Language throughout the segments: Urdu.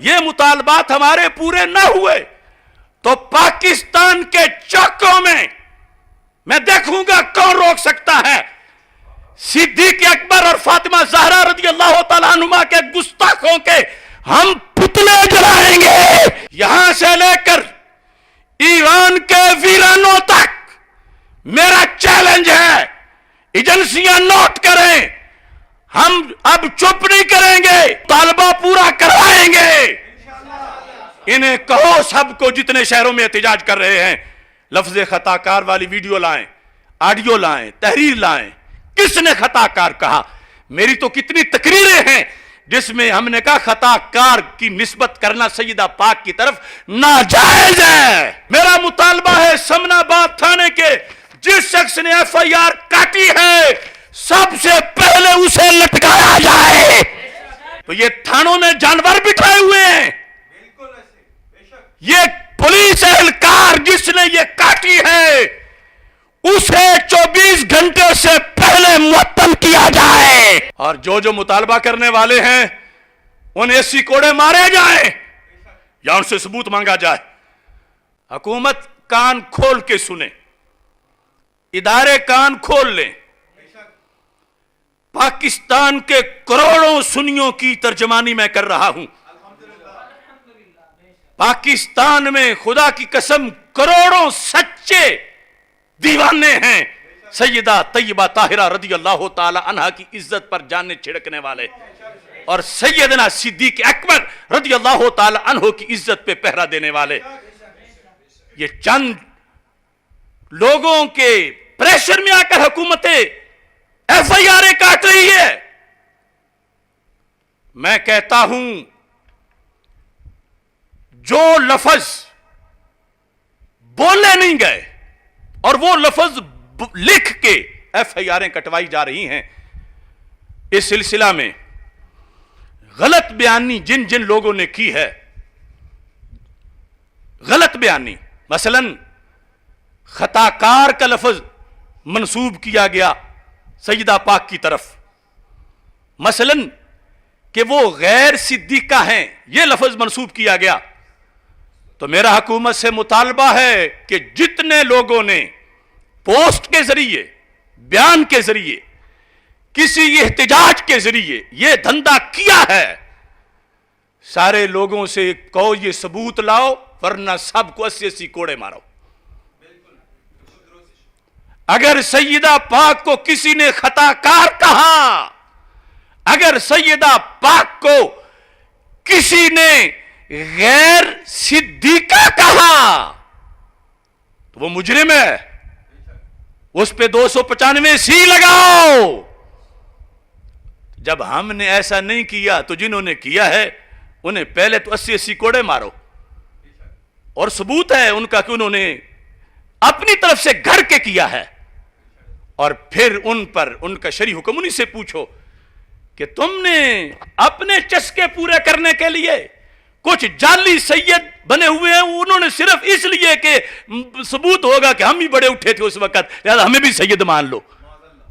یہ مطالبات ہمارے پورے نہ ہوئے تو پاکستان کے چوکوں میں دیکھوں گا کون روک سکتا ہے صدیق اکبر اور فاطمہ زہرا رضی اللہ تعالیٰ عنہما کے گستاخوں کے ہم پتلے جلائیں گے. یہاں سے لے کر ایران کے ویرانوں تک میرا چیلنج ہے. ایجنسیاں نوٹ کریں, ہم اب چپ نہیں کریں گے, طالبہ پورا کروائیں گے. انہیں کہو سب کو جتنے شہروں میں احتجاج کر رہے ہیں, لفظ خطا کار والی ویڈیو لائیں, آڈیو لائیں, تحریر لائیں. کس نے خطا کار کہا؟ میری تو کتنی تقریریں ہیں جس میں ہم نے کہا خطا کار کی نسبت کرنا سیدہ پاک کی طرف ناجائز ہے. میرا مطالبہ ہے سمن آباد تھانے کے جس شخص نے ایف آئی آر کاٹی ہے سب سے پہلے اسے لٹکایا جائے. تو یہ تھانوں میں جانور بٹھائے ہوئے ہیں, یہ پولیس اہلکار جس نے یہ کاٹی ہے اسے 24 گھنٹے سے پہلے معطل کیا جائے. اور جو مطالبہ کرنے والے ہیں ان ایسی کوڑے مارے جائیں یا ان سے ثبوت مانگا جائے. حکومت کان کھول کے سنے, ادارے کان کھول لیں. پاکستان کے کروڑوں سنیوں کی ترجمانی میں کر رہا ہوں. پاکستان میں خدا کی قسم کروڑوں سچے دیوانے ہیں سیدہ طیبہ طاہرہ رضی اللہ تعالی عنہا کی عزت پر جانیں چھڑکنے والے, اور سیدنا صدیق اکبر رضی اللہ تعالی عنہ کی عزت پہ پہرا دینے والے. یہ چند لوگوں کے پریشر میں آ کر حکومتیں ایف آئی آر کاٹ رہی ہے. میں کہتا ہوں جو لفظ بولے نہیں گئے اور وہ لفظ لکھ کے ایف آئی آریں کٹوائی جا رہی ہیں, اس سلسلہ میں غلط بیانی جن لوگوں نے کی ہے, غلط بیانی, مثلا خطا کار کا لفظ منسوب کیا گیا سیدہ پاک کی طرف, مثلا کہ وہ غیر صدیقہ ہیں یہ لفظ منسوب کیا گیا. تو میرا حکومت سے مطالبہ ہے کہ جتنے لوگوں نے پوسٹ کے ذریعے, بیان کے ذریعے, کسی احتجاج کے ذریعے یہ دھندا کیا ہے, سارے لوگوں سے کہو یہ ثبوت لاؤ ورنہ سب کو 80 کوڑے مارو. اگر سیدہ پاک کو کسی نے خطا کار کہا, اگر سیدہ پاک کو کسی نے غیر صدیقہ کہا تو وہ مجرم ہے, اس پہ 295 سی لگاؤ. جب ہم نے ایسا نہیں کیا تو جنہوں نے کیا ہے انہیں پہلے تو 80 کوڑے مارو, اور ثبوت ہے ان کا کہ انہوں نے اپنی طرف سے گھر کے کیا ہے, اور پھر ان پر ان کا شرعی حکم انہی سے پوچھو کہ تم نے اپنے چسکے پورے کرنے کے لیے کچھ جعلی سید بنے ہوئے ہیں, انہوں نے صرف اس لیے کہ ثبوت ہوگا کہ ہم ہی بڑے اٹھے تھے اس وقت لہذا ہمیں بھی سید مان لو.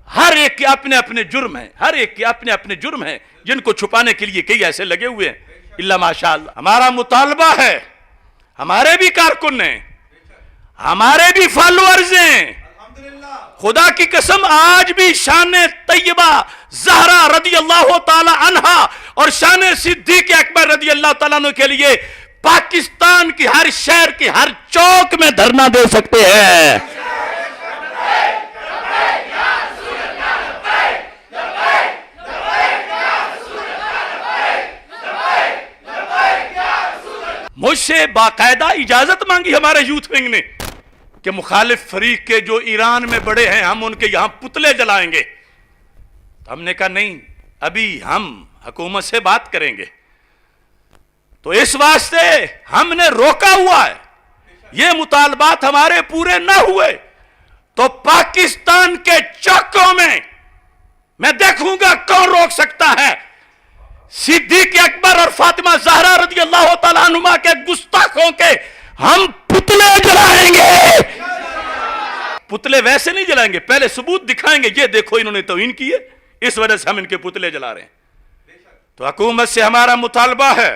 ہر ایک کے اپنے اپنے جرم ہیں, ہر ایک کے اپنے اپنے جرم ہیں جن کو چھپانے کے لیے کئی ایسے لگے ہوئے ہیں. اللہ ماشاءاللہ ہمارا مطالبہ ہے, ہمارے بھی کارکن ہیں, ہمارے بھی فالوورز ہیں, خدا کی قسم آج بھی شان طیبہ زہرا رضی اللہ تعالی عنہا اور شان صدیق اکبر رضی اللہ تعالیٰ عنہ کے لیے پاکستان کی ہر شہر کی ہر چوک میں دھرنا دے سکتے ہیں. مجھ سے باقاعدہ اجازت مانگی ہمارے یوتھ ونگ نے کہ مخالف فریق کے جو ایران میں بڑے ہیں ہم ان کے یہاں پتلے جلائیں گے. تو ہم نے کہا نہیں, ابھی ہم حکومت سے بات کریں گے. تو اس واسطے ہم نے روکا ہوا ہے. یہ مطالبات ہمارے پورے نہ ہوئے تو پاکستان کے چوکوں میں دیکھوں گا کون روک سکتا ہے صدیق اکبر اور فاطمہ زہرا رضی اللہ تعالیٰ عنہما کے گستاخوں کے ہم پتلے جلائیں گے. پتلے ویسے نہیں جلائیں گے, پہلے ثبوت دکھائیں گے, یہ دیکھو انہوں نے توہین کی ہے اس وجہ سے ہم ان کے پتلے جلا رہے ہیں. تو حکومت سے ہمارا مطالبہ ہے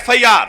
FIR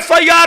FIR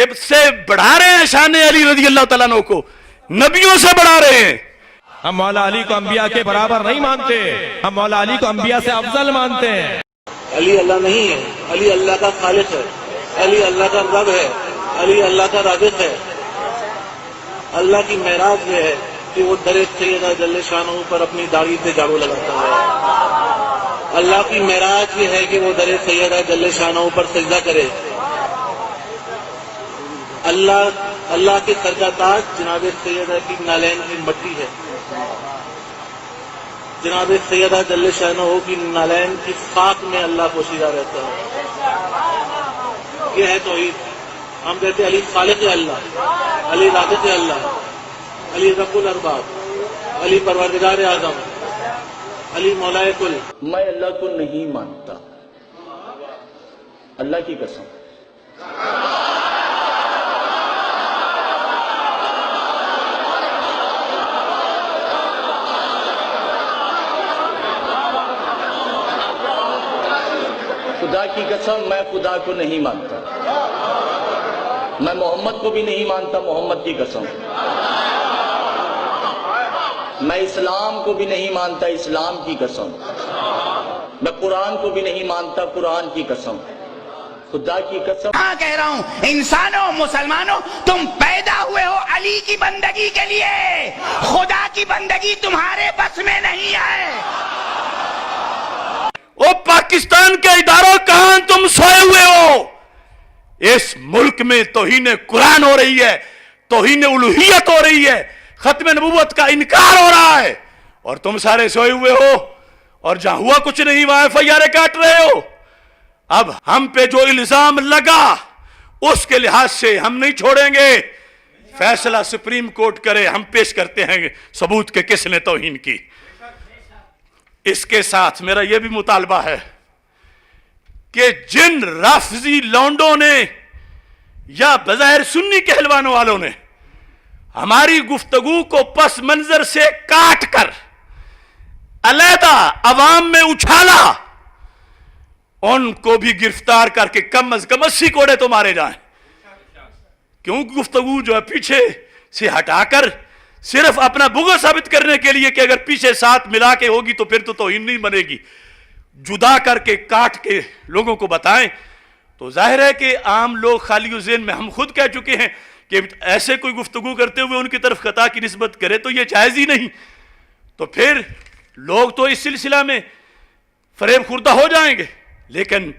کہ سے بڑھا رہے ہیں شان علی رضی اللہ تعالیٰ عنہ کو، نبیوں سے بڑھا رہے ہیں. ہم مولا علی کو انبیاء کے برابر نہیں مانتے، ہم مولا علی کو انبیاء سے افضل مانتے ہیں. علی اللہ نہیں ہے، علی اللہ کا خالق ہے، علی اللہ کا رب ہے، علی اللہ کا رازق ہے. اللہ کی معراج یہ ہے کہ وہ در سیدہ جل شانہ پر اپنی داڑھی سے جھاڑو لگاتا ہے. اللہ کی معراج یہ ہے کہ وہ در سیدہ جل شانہ پر سجدہ کرے. اللہ کے سر کا تاج جناب سیدہ کی نالین کی مٹی ہے. جناب سیدہ جل شانہ کی نالین کی خاک میں اللہ پوشیدہ رہتا ہے. یہ ہے توحید. ہم کہتے علی خالق اللہ، علی رازق اللہ، علی رب الارباب، علی پروردگار اعظم، علی مولائے کل. میں اللہ کو نہیں مانتا، اللہ کی قسم. خدا کی قسم میں خدا کو نہیں مانتا. میں محمد کو بھی نہیں مانتا، محمد کی قسم. میں اسلام کو بھی نہیں مانتا، اسلام کی قسم. میں قرآن کو بھی نہیں مانتا، قرآن کی قسم. خدا کی قسم کہہ رہا ہوں، انسانوں، مسلمانوں، تم پیدا ہوئے ہو علی کی بندگی کے لیے. خدا کی بندگی تمہارے بس میں نہیں ہے. او پاکستان کے اداروں کہاں تم سوئے ہوئے ہو؟ اس ملک میں توہین قرآن ہو رہی ہے، توہین الوہیت ہو رہی ہے، ختم نبوت کا انکار ہو رہا ہے، اور تم سارے سوئے ہوئے ہو اور جہاں ہوا کچھ نہیں وہاں FIR کاٹ رہے ہو. اب ہم پہ جو الزام لگا اس کے لحاظ سے ہم نہیں چھوڑیں گے. فیصلہ سپریم کورٹ کرے، ہم پیش کرتے ہیں ثبوت کہ کس نے توہین کی. اس کے ساتھ میرا یہ بھی مطالبہ ہے کہ جن رافضی لونڈوں نے یا بظاہر سنی کہلوانے والوں نے ہماری گفتگو کو پس منظر سے کاٹ کر علیحدہ عوام میں اچھالا، ان کو بھی گرفتار کر کے کم از کم 80 کوڑے تو مارے جائیں. کیوں گفتگو جو ہے پیچھے سے ہٹا کر صرف اپنا بغض ثابت کرنے کے لیے کہ اگر پیچھے ساتھ ملا کے ہوگی تو پھر تو توہین نہیں بنے گی، جدا کر کے کاٹ کے لوگوں کو بتائیں، تو ظاہر ہے کہ عام لوگ خالی ذہن میں ہم خود کہہ چکے ہیں کہ ایسے کوئی گفتگو کرتے ہوئے ان کی طرف خطا کی نسبت کرے تو یہ جائز ہی نہیں. تو پھر لوگ تو اس سلسلہ میں فریب خوردہ ہو جائیں گے. لیکن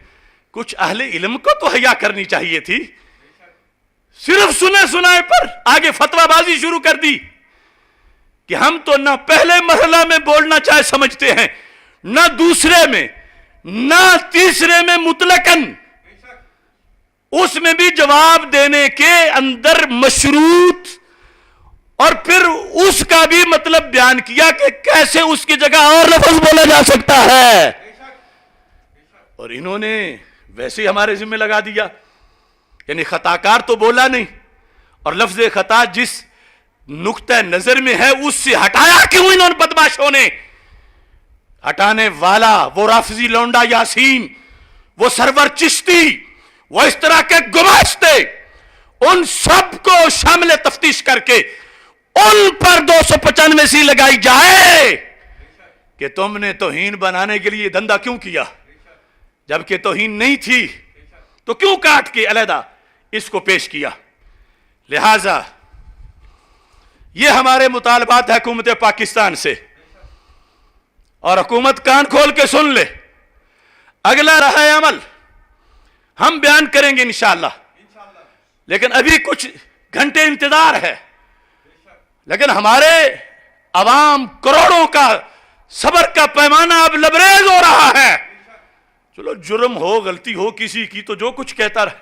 کچھ اہل علم کو تو حیا کرنی چاہیے تھی. صرف سنے سنائے پر آگے فتویٰ بازی شروع کر دی کہ ہم تو نہ پہلے مرحلہ میں بولنا چاہے سمجھتے ہیں، نہ دوسرے میں، نہ تیسرے میں مطلقاً. اس میں بھی جواب دینے کے اندر مشروط، اور پھر اس کا بھی مطلب بیان کیا کہ کیسے اس کی جگہ اور لفظ بولا جا سکتا ہے. اور انہوں نے ویسے ہی ہمارے ذمہ لگا دیا، یعنی خطاکار تو بولا نہیں، اور لفظ خطا جس نقطہ نظر میں ہے اس سے ہٹایا کیوں انہوں نے بدماشوں نے؟ ہٹانے والا وہ رافضی لونڈا یاسین، وہ سرور چشتی، وہ اس طرح کے گماشتے، ان سب کو شامل تفتیش کر کے ان پر 295 سی لگائی جائے کہ تم نے توہین بنانے کے لیے دھندا کیوں کیا، جبکہ توہین نہیں تھی تو کیوں کاٹ کے علیحدہ اس کو پیش کیا. لہذا یہ ہمارے مطالبات ہیں حکومت پاکستان سے، اور حکومت کان کھول کے سن لے. اگلا رہا عمل ہم بیان کریں گے انشاءاللہ، لیکن ابھی کچھ گھنٹے انتظار ہے. لیکن ہمارے عوام کروڑوں کا صبر کا پیمانہ اب لبریز ہو رہا ہے. چلو جرم ہو، غلطی ہو کسی کی تو جو کچھ کہتا رہے،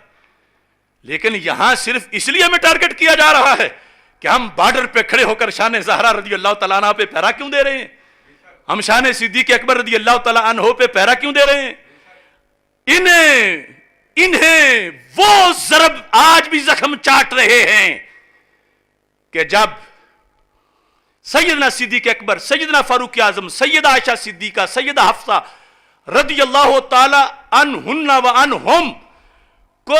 لیکن یہاں صرف اس لیے ہمیں ٹارگٹ کیا جا رہا ہے کہ ہم بارڈر پہ کھڑے ہو کر شان زہرا رضی اللہ تعالیٰ عنہ پہ پہرا کیوں دے رہے ہیں؟ ہم شان صدیق اکبر رضی اللہ تعالیٰ عنہ پہ پہرا کیوں دے رہے ہیں؟ انہیں وہ ضرب آج بھی زخم چاٹ رہے ہیں کہ جب سیدنا صدیق اکبر، سیدنا فاروق اعظم، سیدہ عائشہ صدیقہ، سیدہ حفصہ رضی اللہ تعالی عنہن و عنہم کو